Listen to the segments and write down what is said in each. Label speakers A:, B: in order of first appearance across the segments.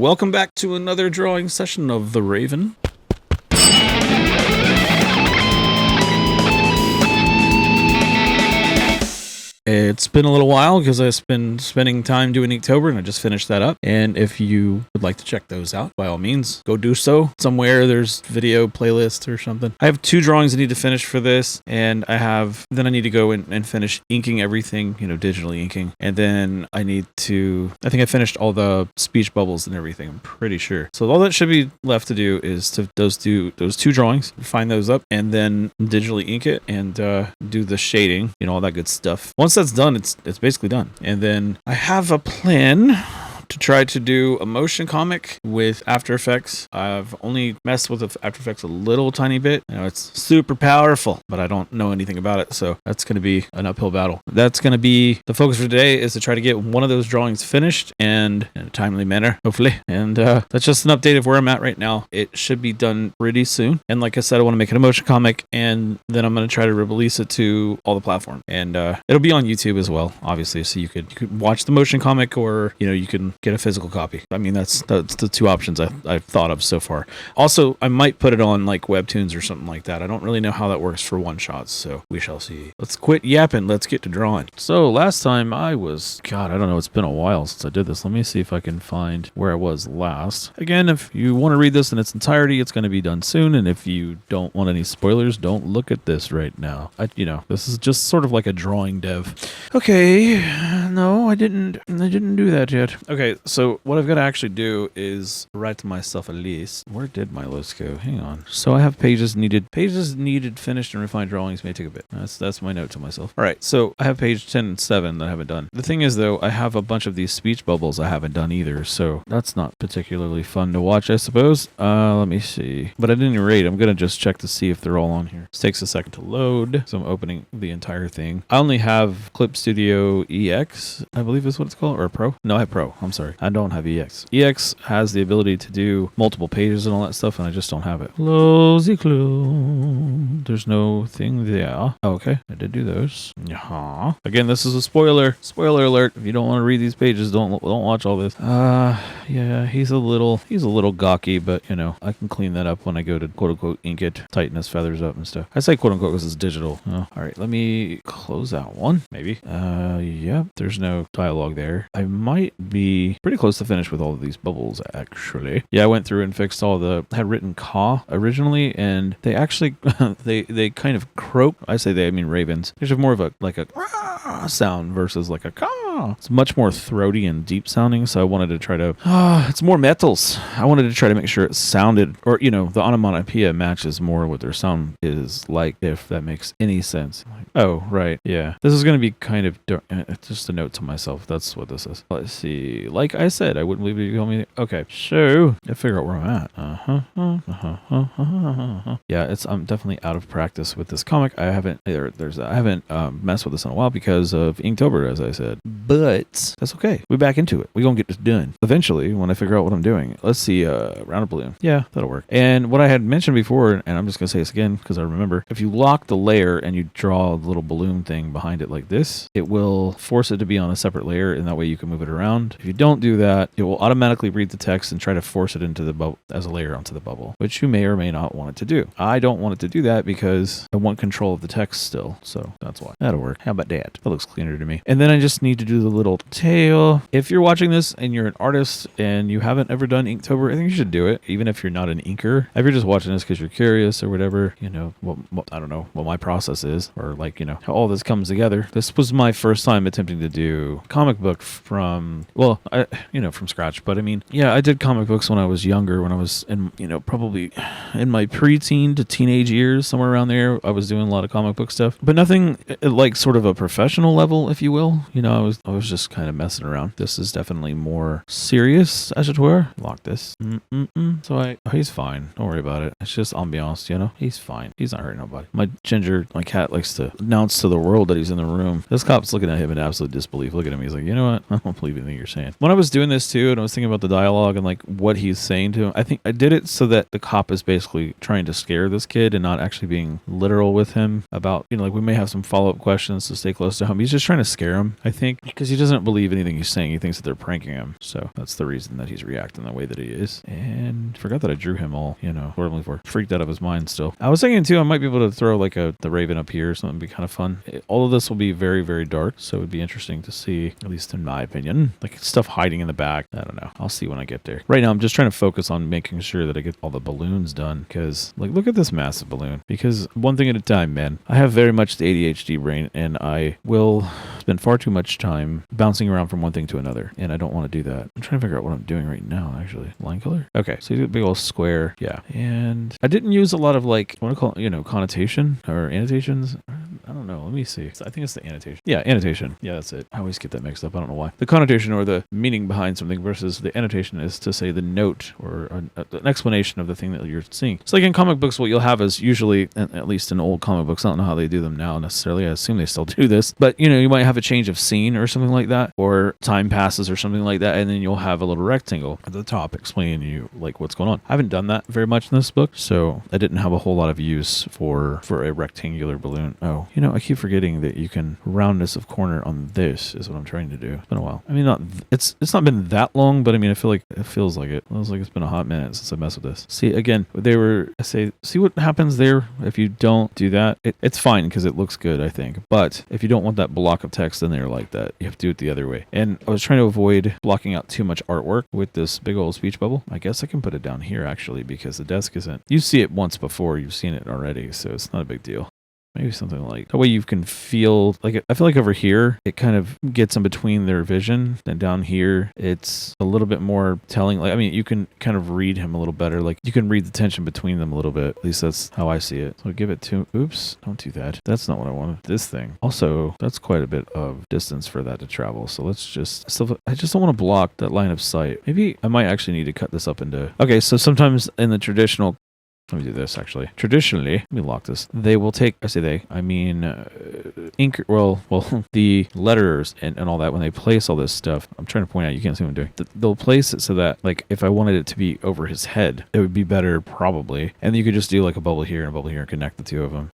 A: welcome back to another drawing session of The Raven. It's been a little while because I've been spending time doing InkTober and I just finished that up. And if you would like to check those out, by all means, go do so. Somewhere there's video playlists or something. I have 2 drawings I need to finish for this, and then I need to go and finish inking everything, digitally inking. And then I think I finished all the speech bubbles and everything, I'm pretty sure. So all that should be left to do is to those two drawings, find those up, and then digitally ink it and do the shading, all that good stuff. Once that's done, it's basically done. And then I have a plan to try to do a motion comic with After Effects. I've only messed with After Effects a little tiny bit. It's super powerful, but I don't know anything about it, so that's going to be an uphill battle. That's going to be the focus for today, is to try to get one of those drawings finished and in a timely manner, hopefully. And that's just an update of where I'm at right now. It should be done pretty soon. And like I said, I want to make it a motion comic, and then I'm going to try to release it to all the platforms. And it'll be on YouTube as well, obviously, so you could watch the motion comic, or you can get a physical copy. I mean, that's the 2 options I've thought of so far. Also, I might put it on like Webtoons or something like that. I don't really know how that works for one-shots, so we shall see. Let's quit yapping. Let's get to drawing. So last time I don't know, it's been a while since I did this. Let me see if I can find where I was last. Again, if you want to read this in its entirety, it's going to be done soon, and if you don't want any spoilers, don't look at this right now. This is just sort of like a drawing dev. Okay, no, I didn't do that yet. Okay, so what I've got to actually do is write to myself a list. Where did my list go? Hang on. So I have pages needed, finished, and refined drawings may take a bit. That's my note to myself. All right, so I have page 10 and 7 that I haven't done. The thing is, though, I have a bunch of these speech bubbles I haven't done either, so that's not particularly fun to watch, I suppose. Let me see. But at any rate, I'm going to just check to see if they're all on here. This takes a second to load, so I'm opening the entire thing. I only have Clip Studio EX, I believe is what it's called, or Pro? No, I have Pro. I'm sorry. I don't have EX. EX has the ability to do multiple pages and all that stuff, and I just don't have it. Closey clue. There's no thing there. Oh, okay, I did do those. Again, this is a spoiler. Spoiler alert. If you don't want to read these pages, don't watch all this. Yeah, he's a little gawky, but I can clean that up when I go to quote unquote ink it, tighten his feathers up and stuff. I say quote unquote because it's digital. All right, let me close that one. Maybe. Yep. There's no dialogue there. I might be pretty close to finish with all of these bubbles, actually. Yeah, I went through and fixed I had written caw originally, and they actually they kind of croak. I say they, I mean ravens. There's more of a sound versus like a caw. It's much more throaty and deep sounding, so I wanted to try to it's more metals. I wanted to try to make sure it sounded, or the onomatopoeia matches more what their sound is like, if that makes any sense. Oh, right. Yeah. This is going to be kind of just a note to myself. That's what this is. Let's see. Like I said, I wouldn't believe it if you told me. Okay. So, I figure out where I'm at. Yeah, I'm definitely out of practice with this comic. I haven't messed with this in a while because of Inktober, as I said. But that's okay. We're back into it. We're going to get this done. Eventually, when I figure out what I'm doing. Let's see. Round of balloon. Yeah, that'll work. And what I had mentioned before, and I'm just going to say this again because I remember, if you lock the layer and you draw a little balloon thing behind it like this, it will force it to be on a separate layer, and that way you can move it around. If you don't do that, it will automatically read the text and try to force it into the bubble as a layer onto the bubble, which you may or may not want it to do. I don't want it to do that because I want control of the text still, so that's why. That'll work. How about that? That looks cleaner to me. And then I just need to do the little tail. If you're watching this and you're an artist and you haven't ever done Inktober, I think you should do it, even if you're not an inker. If you're just watching this because you're curious or whatever, what I don't know what my process is, or how all this comes together. This was my first time attempting to do comic book from scratch. But I mean, yeah, I did comic books when I was younger, when I was in, probably in my preteen to teenage years, somewhere around there. I was doing a lot of comic book stuff, but nothing like sort of a professional level, if you will. I was just kind of messing around. This is definitely more serious, as it were. Lock this. So he's fine. Don't worry about it. It's just ambiance, He's fine. He's not hurting nobody. My cat likes to announce to the world that he's in the room. This cop's looking at him in absolute disbelief. Look at him. He's like, you know what? I don't believe anything you're saying. When I was doing this too, and I was thinking about the dialogue and what he's saying to him, I think I did it so that the cop is basically trying to scare this kid and not actually being literal with him about, we may have some follow-up questions to stay close to him. He's just trying to scare him, I think. because he doesn't believe anything he's saying. He thinks that they're pranking him. So that's the reason that he's reacting the way that he is. And forgot that I drew him all, horribly for. Freaked out of his mind still. I was thinking too, I might be able to throw like the raven up here or something. It'd be kind of fun. All of this will be very, very dark. So it would be interesting to see, at least in my opinion, like stuff hiding in the back. I don't know. I'll see when I get there. Right now, I'm just trying to focus on making sure that I get all the balloons done. Because, like, look at this massive balloon. Because one thing at a time, man. I have very much the ADHD brain, and I will spend far too much time bouncing around from one thing to another. And I don't want to do that. I'm trying to figure out what I'm doing right now, actually. Line color? Okay, so you do a big old square. Yeah. And I didn't use a lot of, like, what do I call it, connotation or annotations. I don't know. Let me see. I think it's the annotation. Yeah, annotation. Yeah, that's it. I always get that mixed up. I don't know why. The connotation or the meaning behind something versus the annotation is to say the note or an explanation of the thing that you're seeing. It's like in comic books, what you'll have is usually, at least in old comic books, I don't know how they do them now necessarily. I assume they still do this. But, you might have a change of scene or something like that, or time passes or something like that, and then you'll have a little rectangle at the top explaining to you, like, what's going on. I haven't done that very much in this book, so I didn't have a whole lot of use for a rectangular balloon. Oh, I keep forgetting that you can roundness of corner on this is what I'm trying to do. It's been a while. I mean, it's not been that long, but I mean, I feel like it feels like it. It feels like it's been a hot minute since I messed with this. See, again, see what happens there if you don't do that. It's fine because it looks good, I think. But if you don't want that block of text in there like that, you have to do it the other way. And I was trying to avoid blocking out too much artwork with this big old speech bubble. I guess I can put it down here actually because the desk isn't. You see it once before. You've seen it already, so it's not a big deal. Maybe something like that way you can feel like I feel like over here it kind of gets in between their vision, and down here it's a little bit more telling. Like, I mean, you can kind of read him a little better. Like, you can read the tension between them a little bit. At least that's how I see it. So give it to. Oops, don't do that. That's not what I wanted. This thing. Also, that's quite a bit of distance for that to travel. So let's just. I just don't want to block that line of sight. Maybe I might actually need to cut this up into. Okay, so sometimes in the traditional. Let me do this actually. Traditionally, let me lock this. They will take, I say they, I mean, the letters and all that, when they place all this stuff, I'm trying to point out, you can't see what I'm doing. They'll place it so that, like, if I wanted it to be over his head, it would be better probably. And then you could just do like a bubble here and a bubble here and connect the two of them.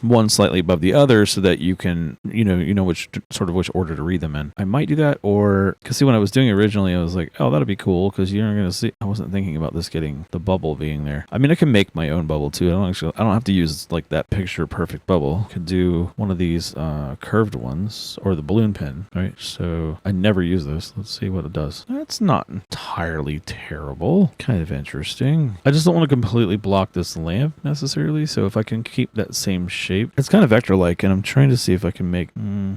A: One slightly above the other so that you can, which order to read them in. I might do that, or because see, when I was doing it originally, I was like, oh, that'd be cool because you're going to see. I wasn't thinking about this getting the bubble being there. I mean, I can make my own bubble too. I don't have to use like that picture perfect bubble. I could do one of these curved ones or the balloon pen, right? So I never use this. Let's see what it does. That's not entirely terrible. Kind of interesting. I just don't want to completely block this lamp necessarily. So if I can keep that same shape. It's kind of vector-like, and I'm trying to see if I can make...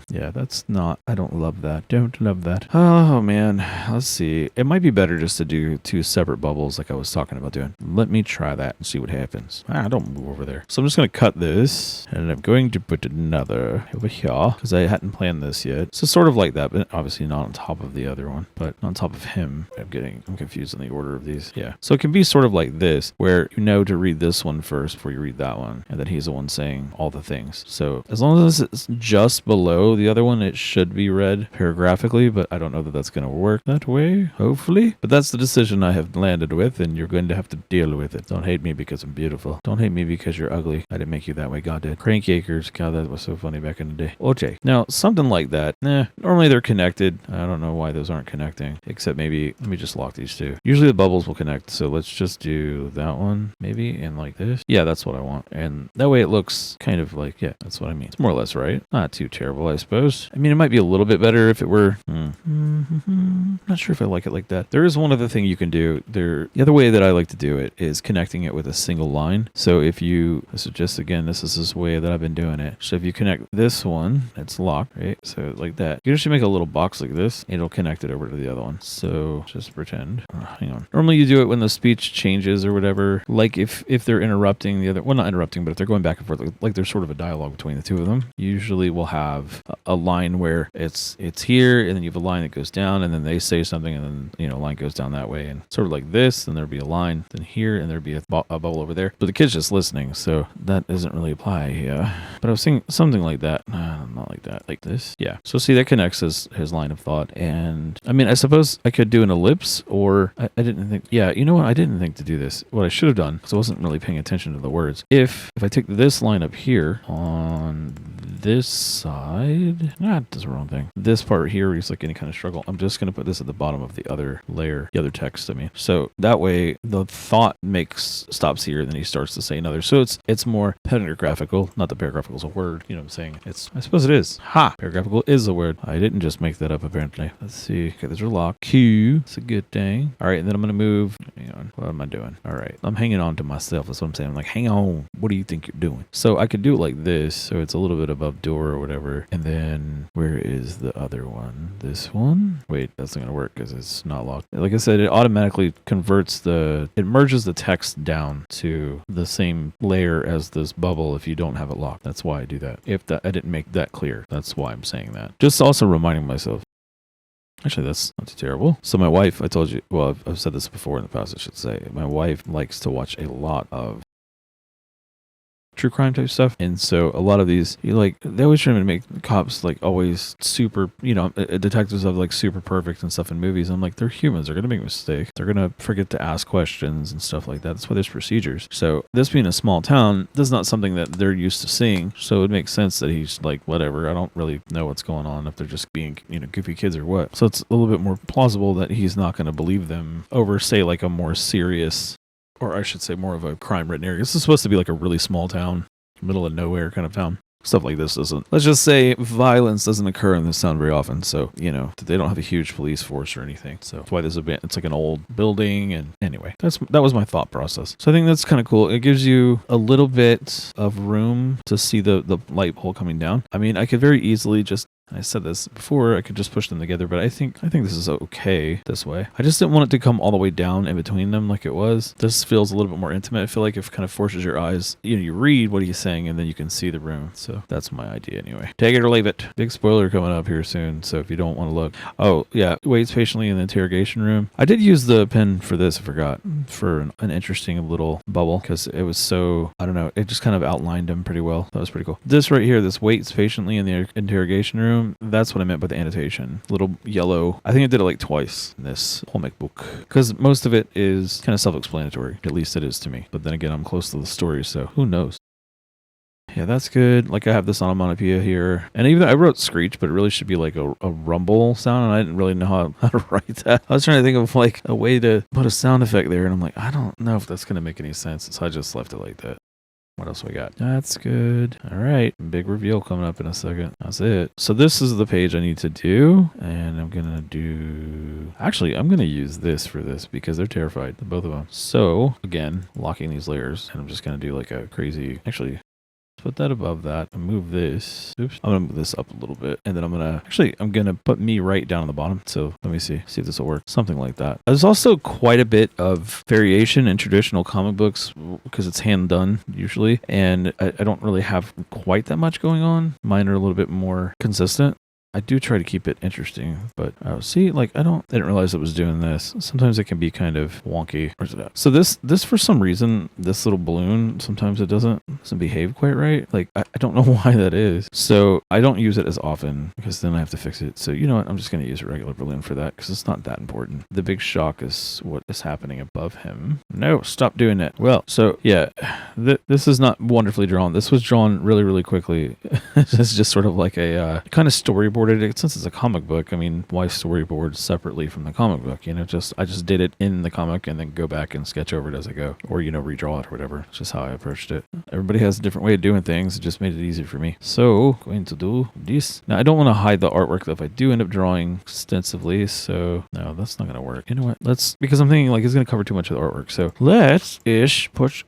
A: yeah, that's not... I don't love that. Don't love that. Oh, man. Let's see. It might be better just to do two separate bubbles like I was talking about doing. Let me try that and see what happens. Don't move over there. So I'm just going to cut this, and I'm going to put another over here, because I hadn't planned this yet. So sort of like that, but obviously not on top of the other one, but on top of him. I'm confused in the order of these. Yeah. So it can be sort of like this, where you know to read this one first before you read that one, and then he's the one saying all the things. So as long as it's just below the other one, it should be read paragraphically, but I don't know that that's going to work that way, hopefully. But that's the decision I have landed with, and you're going to have to deal with it. Don't hate me because I'm beautiful. Don't hate me because you're ugly. I didn't make you that way. God did. Cranky Acres. God, that was so funny back in the day. Okay. Now, something like that. Normally they're connected. I don't know why those aren't connecting, except maybe, let me just lock these two. Usually the bubbles will connect, so let's just do that one, maybe, and like this. Yeah, that's what I want. And that way it looks kind of like, yeah, that's what I mean. It's more or less right. Not too terrible, I suppose. I mean, it might be a little bit better if it were... Not sure if I like it like that. There is one other thing you can do. The other way that I like to do it is connecting it with a single line. So if you... This is this way that I've been doing it. So if you connect this one, it's locked, right? So like that. You just make a little box like this, and it'll connect it over to the other one. So just pretend. Hang on. Normally you do it when the speech changes or whatever. Like if they're interrupting the other... Well, not interrupting, but if they're going back and forth, like there's sort of a dialogue between the two of them. Usually we'll have a line where it's here, and then you have a line that goes down, and then they say something, and then, a line goes down that way, and sort of like this, and there'd be a line, then here, and there'd be a bubble over there. But the kid's just listening, so that doesn't really apply here. But I was thinking something like that. Not like that. Like this. Yeah. So see, that connects his line of thought. And I mean, I suppose I could do an ellipse, or I didn't think... Yeah, you know what? I didn't think to do this. What I should have done, because I wasn't really paying attention to the words. If I take this line up here on this side. That's the wrong thing. This part here is like any kind of struggle. I'm just going to put this at the bottom of the other layer, the other text, I mean. So that way the thought stops here, and then he starts to say another. So it's more paragraphical. Not that paragraphical is a word, you know what I'm saying? I suppose it is. Ha! Paragraphical is a word. I didn't just make that up, apparently. Let's see. Okay, there's a lock. Q. It's a good thing. All right, and then I'm going to move. Hang on. What am I doing? All right. I'm hanging on to myself. That's what I'm saying. I'm like, hang on. What do you think you're doing? So I could do it like this. So it's a little bit above door or whatever. And then where is the other one? This one? Wait, that's not going to work because it's not locked. Like I said, it automatically it merges the text down to the same layer as this bubble if you don't have it locked. That's why I do that. I didn't make that clear. That's why I'm saying that. Just also reminding myself. Actually, that's not too terrible. So my wife, I told you, well, I've said this before in the past, I should say. My wife likes to watch a lot of true crime type stuff, and so a lot of these, they always try to make cops like always super, detectives are like super perfect and stuff in movies. I'm like, they're humans, they're gonna make mistakes, they're gonna forget to ask questions and stuff like that. That's why there's procedures. So this being a small town, this is not something that they're used to seeing, so it makes sense that he's like, whatever, I don't really know what's going on, if they're just being goofy kids or what. So it's a little bit more plausible that he's not going to believe them over, say, like a more serious, or I should say more of a crime-ridden area. This is supposed to be like a really small town, middle of nowhere kind of town. Stuff like this doesn't, let's just say violence doesn't occur in this town very often. So, they don't have a huge police force or anything. So that's why it's like an old building. And anyway, that was my thought process. So I think that's kind of cool. It gives you a little bit of room to see the light pole coming down. I mean, I could very easily I said this before, I could just push them together, but I think this is okay this way. I just didn't want it to come all the way down in between them like it was. This feels a little bit more intimate. I feel like it kind of forces your eyes, you read what he's saying and then you can see the room. So that's my idea anyway. Take it or leave it. Big spoiler coming up here soon, so if you don't want to look. Oh, yeah, waits patiently in the interrogation room. I did use the pen for this, I forgot, for an interesting little bubble, because it was so, I don't know, it just kind of outlined him pretty well. That was pretty cool. This right here, this waits patiently in the interrogation room, that's what I meant by the annotation. Little yellow. I think I did it like twice in this comic book, because most of it is kind of self-explanatory. At least it is to me. But then again, I'm close to the story, so who knows? Yeah, that's good. Like I have this onomatopoeia here. And even though I wrote screech, but it really should be like a rumble sound, and I didn't really know how to write that. I was trying to think of like a way to put a sound effect there, and I'm like, I don't know if that's going to make any sense. So I just left it like that. What else we got? That's good. All right. Big reveal coming up in a second. That's it. So this is the page I need to do. And I'm going to do... Actually, I'm going to use this for this because they're terrified, both of them. So, again, locking these layers. And I'm just going to do like a crazy... Actually... Put that above that and move this. Oops. I'm going to move this up a little bit. And then I'm going to put me right down on the bottom. So let me see if this will work. Something like that. There's also quite a bit of variation in traditional comic books because it's hand done usually. And I don't really have quite that much going on. Mine are a little bit more consistent. I do try to keep it interesting, but see, like I didn't realize it was doing this. Sometimes it can be kind of wonky. Where's it at? So this for some reason, this little balloon, sometimes it doesn't behave quite right. Like I don't know why that is. So I don't use it as often because then I have to fix it. So you know what? I'm just going to use a regular balloon for that because it's not that important. The big shock is what is happening above him. No, stop doing it. Well, so yeah, this is not wonderfully drawn. This was drawn really, really quickly. It's just sort of like a kind of storyboard. Since it's a comic book, I mean, why storyboard separately from the comic book? I just did it in the comic and then go back and sketch over it as I go, or redraw it or whatever. It's just how I approached it. Everybody has a different way of doing things. It just made it easier for me. So going to do this. Now I don't want to hide the artwork if I do end up drawing extensively. So no, that's not gonna work. You know what? Because I'm thinking like it's gonna cover too much of the artwork. So let's push.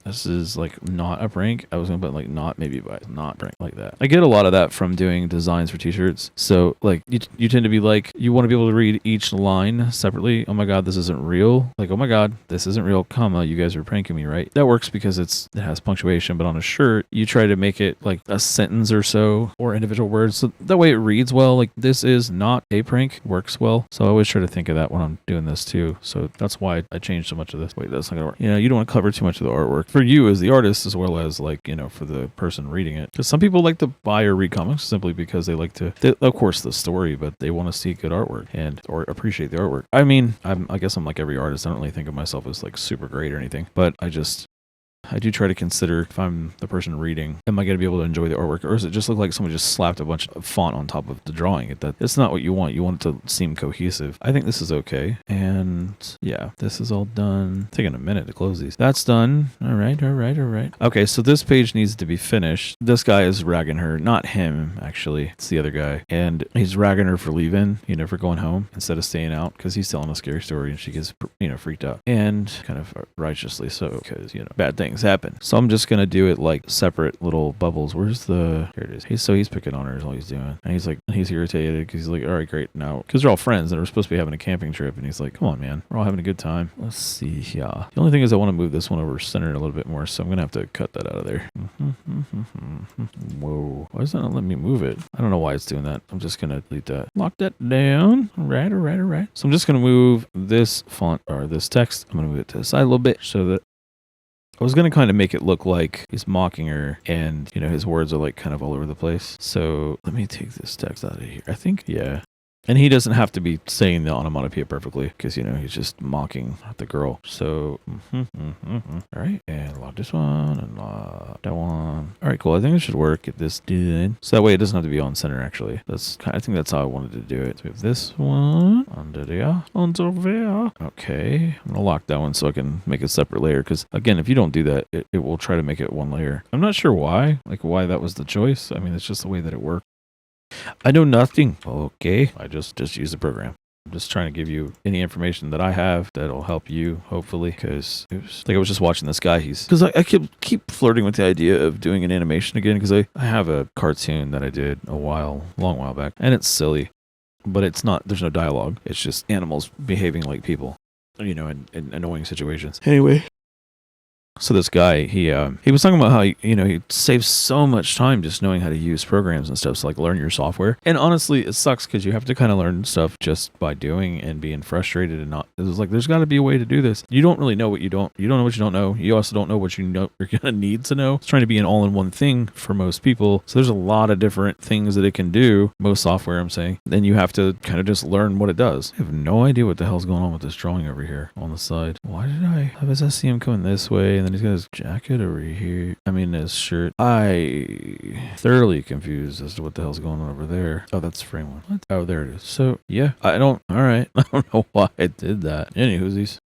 A: This is like not a prank. I was going to put like not maybe by not prank like that. I get a lot of that from doing designs for t-shirts. So like you tend to be like, you want to be able to read each line separately. Oh my God, this isn't real. Like, oh my God, this isn't real, comma, you guys are pranking me, right? That works because it has punctuation, but on a shirt, you try to make it like a sentence or so or individual words. So that way it reads well. Like this is not a prank, works well. So I always try to think of that when I'm doing this too. So that's why I changed so much of this. Wait, that's not going to work. You don't want to cover too much of the artwork. For you as the artist as well as like for the person reading it, because some people like to buy or read comics simply because they like to of course the story, but they want to see good artwork or appreciate the artwork. I mean, I guess I'm like every artist. I don't really think of myself as like super great or anything, but I just I do try to consider if I'm the person reading, am I going to be able to enjoy the artwork, or does it just look like someone just slapped a bunch of font on top of the drawing? It's not what you want. You want it to seem cohesive. I think this is okay. And yeah, this is all done. Taking a minute to close these. That's done. All right. Okay, so this page needs to be finished. This guy is ragging her. Not him, actually. It's the other guy. And he's ragging her for leaving, for going home instead of staying out because he's telling a scary story and she gets, freaked out. And kind of righteously so because, bad things happen. So I'm just going to do it like separate little bubbles. Here it is. He's picking on her is all he's doing. And he's irritated because he's like, all right, great. Now, because they're all friends and we're supposed to be having a camping trip. And he's like, come on, man. We're all having a good time. Let's see here. The only thing is I want to move this one over center a little bit more. So I'm going to have to cut that out of there. Whoa. Why is that not letting me move it? I don't know why it's doing that. I'm just going to delete that. Lock that down. All right. So I'm just going to move this font or this text. I'm going to move it to the side a little bit so that I was going to kind of make it look like he's mocking her and, his words are like kind of all over the place. So let me take this text out of here. I think, yeah. And he doesn't have to be saying the onomatopoeia perfectly because, he's just mocking the girl. So, All right. And lock this one and lock that one. All right, cool. I think it should work. Get this done. So that way it doesn't have to be on center, actually. I think that's how I wanted to do it. So we have this one under there. Okay. I'm going to lock that one so I can make a separate layer because, again, if you don't do that, it will try to make it one layer. I'm not sure why that was the choice. I mean, it's just the way that it worked. I know nothing. Okay. I just use the program. I'm just trying to give you any information that I have that'll help you, hopefully, because I was just watching this guy. Because I keep flirting with the idea of doing an animation again because I have a cartoon that I did a long while back, and it's silly, but it's not, there's no dialogue. It's just animals behaving like people, in annoying situations. Anyway. So this guy, he was talking about how, he saves so much time just knowing how to use programs and stuff. So like learn your software. And honestly, it sucks because you have to kind of learn stuff just by doing and being frustrated and not, it's like, there's got to be a way to do this. You don't really know what you don't know what you don't know. You also don't know what you're going to need to know. It's trying to be an all-in-one thing for most people. So there's a lot of different things that it can do. Most software, I'm saying. Then you have to kind of just learn what it does. I have no idea what the hell's going on with this drawing over here on the side. Why did I see him coming this way? And then he's got his jacket over here. His shirt. I thoroughly confused as to what the hell's going on over there. Oh, that's frame one. What? Oh, there it is. So, yeah. All right. I don't know why I did that. Anywhoosies.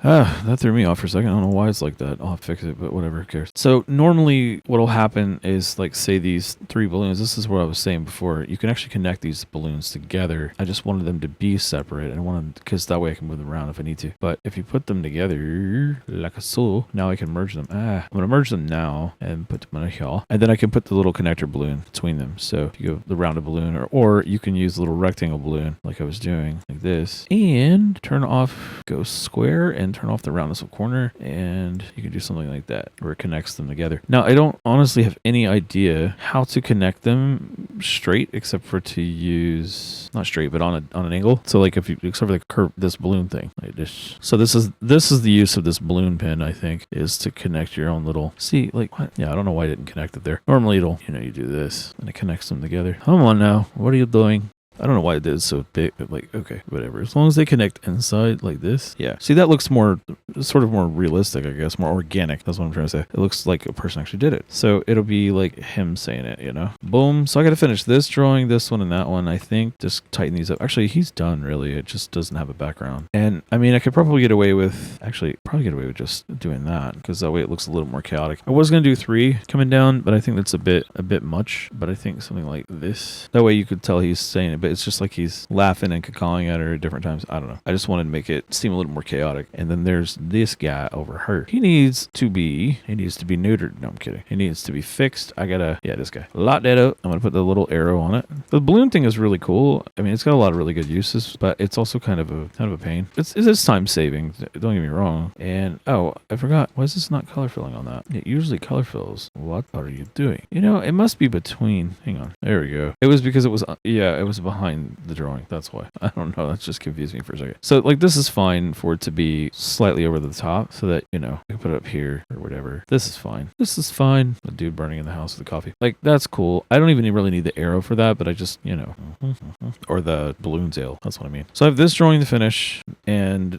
A: That threw me off for a second. I don't know why it's like that. I'll have to fix it, but whatever, who cares? So normally what'll happen is like say these 3 balloons. This is what I was saying before. You can actually connect these balloons together. I just wanted them to be separate. I wanted, because that way I can move them around if I need to. But if you put them together like so, now I can merge them. I'm going to merge them now and put them in here. And then I can put the little connector balloon between them. So if you go the rounded balloon or you can use the little rectangle balloon like I was doing like this and turn off, go square and turn off the roundness of corner, and you can do something like that where it connects them together. Now, I don't honestly have any idea how to connect them straight except for to use, not straight, but on an angle. So like if you, except for the curve, this balloon thing like this. So this is the use of this balloon pin, I think, is to connect your own little, see, like what? Yeah, I don't know why I didn't connect it there. Normally it'll, you do this and it connects them together. Come on now, what are you doing? I don't know why it did so big, but like, okay, whatever. As long as they connect inside like this. Yeah. See, that looks more, sort of more realistic, I guess, more organic. That's what I'm trying to say. It looks like a person actually did it. So it'll be like him saying it, Boom. So I got to finish this drawing, this one and that one, I think. Just tighten these up. Actually, he's done, really. It just doesn't have a background. And I could probably get away with, just doing that because that way it looks a little more chaotic. I was going to do 3 coming down, but I think that's a bit much. But I think something like this. That way you could tell he's saying it. But it's just like he's laughing and cawing at her at different times. I don't know. I just wanted to make it seem a little more chaotic. And then there's this guy over her. He needs to be neutered. No, I'm kidding. He needs to be fixed. This guy. Lock that up. I'm going to put the little arrow on it. The balloon thing is really cool. It's got a lot of really good uses, but it's also kind of a pain. It's time saving. Don't get me wrong. And, oh, I forgot. Why is this not color filling on that? It usually color fills. What are you doing? It must be between. Hang on. There we go. It was because it was behind the drawing. That's why. I don't know. That just confused me for a second. So like this is fine for it to be slightly over over the top so that, you know, I can put it up here or whatever. This is fine. This is fine. The dude burning in the house with the coffee. Like, that's cool. I don't even really need the arrow for that, but I just, you know, or the balloon tail. That's what I mean. So I have this drawing to finish, and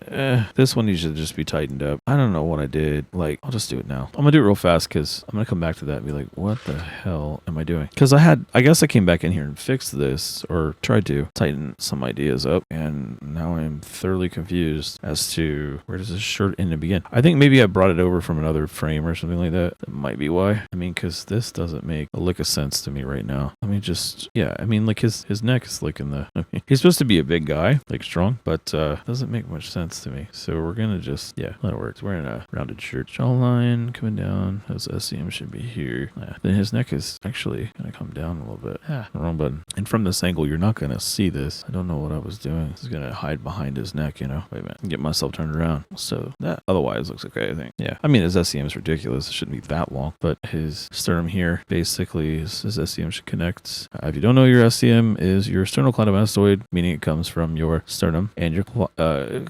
A: this one needs to just be tightened up. I don't know what I did. Like, I'll just do it now. I'm gonna do it real fast because I'm gonna come back to that and be like, what the hell am I doing? Because I guess I came back in here and fixed this, or tried to tighten some ideas up, and now I'm thoroughly confused as to where does this shirt end and begin. I think maybe I brought it over from another frame or something like that. That might be why. I mean, because this doesn't make a lick of sense to me right now. I mean, just, yeah, I mean, like his neck is like in the, I mean, he's supposed to be a big guy, like strong, but doesn't make much sense to me. So we're gonna just, yeah, let it work. He's wearing a rounded shirt. Jawline coming down. His SCM should be here. Then his neck is actually gonna come down a little bit. Wrong button. And from this angle, you're not gonna see this. I don't know what I was doing. This is gonna hide behind his neck, you know. Wait a minute. Get myself turned around. So that otherwise looks okay, I think. Yeah. I mean, his SCM is ridiculous. It shouldn't be that long, but his sternum here, basically, his SCM should connect. If you don't know, your SCM is your sternocleidomastoid, meaning it comes from your sternum and your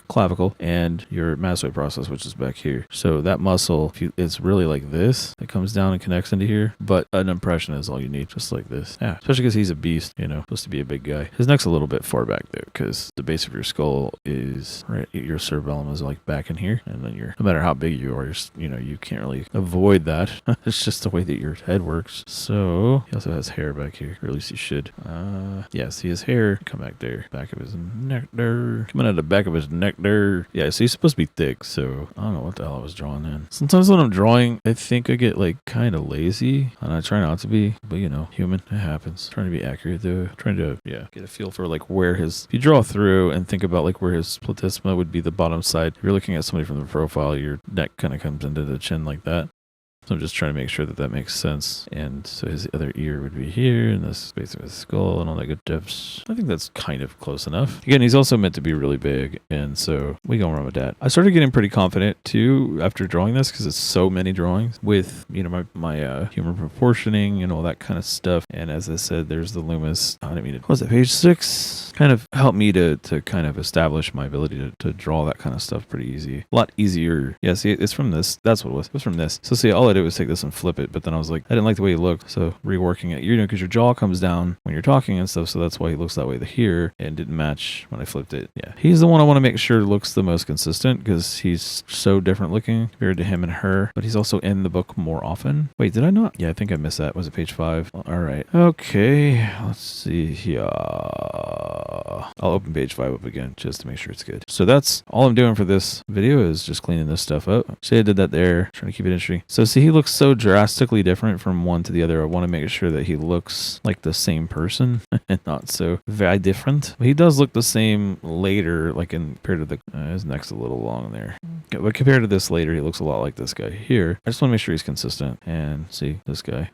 A: clavicle and your mastoid process, which is back here. So that muscle, it's really like this. It comes down and connects into here, but an impression is all you need, just like this. Yeah, especially because he's a beast, you know, supposed to be a big guy. His neck's a little bit far back there because the base of your skull is right. Your cerebellum is like back in here, and then no matter how big you are, you know, you can't really avoid that. It's just the way that your head works. So he also has hair back here, or at least he should. Yeah, see his hair come back there, back of his neck there, coming out the back of his neck there. Yeah, so he's supposed to be thick. So I don't know what the hell I was drawing in. Sometimes when I'm drawing, I think I get like kind of lazy, and I try not to be, but you know, human, it happens. Trying to be accurate though, trying to get a feel for like where his. If you draw through and think about like where his platysma would be the bottom side, if you're looking at somebody from the profile, your neck kind of comes into the chin like that. So I'm just trying to make sure that that makes sense. And so his other ear would be here, and this space of his skull, and all that good stuff. I think that's kind of close enough. Again, he's also meant to be really big, and so we go around with that. I started getting pretty confident too after drawing this because it's so many drawings with, you know, my humor proportioning and all that kind of stuff. And as I said, there's the Loomis. I didn't mean to. What was it, page 6? Kind of helped me to kind of establish my ability to draw that kind of stuff pretty easy. A lot easier. Yeah, see, it's from this. That's what it was. It was from this. So see, all I did was take this and flip it, but then I was like, I didn't like the way he looked, so reworking it, you know, because your jaw comes down when you're talking and stuff, so that's why he looks that way here, and didn't match when I flipped it. Yeah, he's the one I want to make sure looks the most consistent because he's so different looking compared to him and her, but he's also in the book more often. Wait, did I not? Yeah, I think I missed that. Was it page 5? All right. Okay, let's see here. I'll open page 5 up again just to make sure it's good. So that's all I'm doing for this video is just cleaning this stuff up. See, I did that there, trying to keep it interesting. So see, he looks so drastically different from one to the other. I want to make sure that he looks like the same person and not so very different. But he does look the same later, like compared to his neck's a little long there. But compared to this later, he looks a lot like this guy here. I just want to make sure he's consistent. And see, this guy,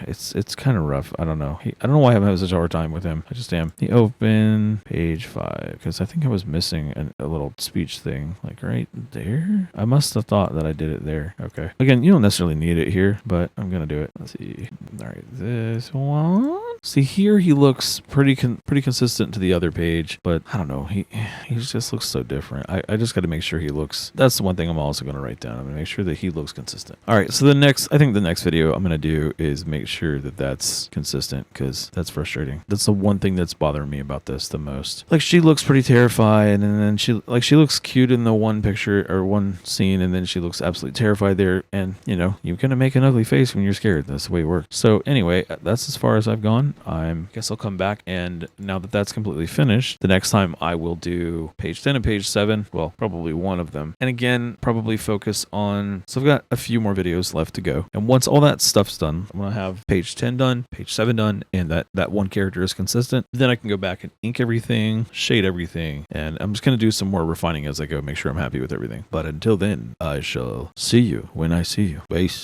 A: it's kind of rough. I don't know. I don't know why I'm having such a hard time with him. I just am. He open page 5 because I think I was missing a little speech thing, like right there. I must have thought that I did it there. Okay. Again, you don't necessarily need it here, but I'm gonna do it. Let's see. All right, this one. See, here he looks pretty consistent to the other page, but I don't know. He just looks so different. I just got to make sure he looks. That's the one thing I'm also going to write down. I'm going to make sure that he looks consistent. All right, so I think the next video I'm going to do is make sure that that's consistent because that's frustrating. That's the one thing that's bothering me about this the most. Like, she looks pretty terrified, and then she looks cute in the one picture or one scene, and then she looks absolutely terrified there. And you know, you're going to make an ugly face when you're scared. That's the way it works. So anyway, that's as far as I've gone. I guess I'll come back, and now that that's completely finished, the next time I will do page 10 and page 7. Well, probably one of them. And again, probably focus on. So I've got a few more videos left to go. And once all that stuff's done, I'm going to have page 10 done, page 7 done, and that one character is consistent. Then I can go back and ink everything, shade everything, and I'm just going to do some more refining as I go, make sure I'm happy with everything. But until then, I shall see you when I see you. Peace.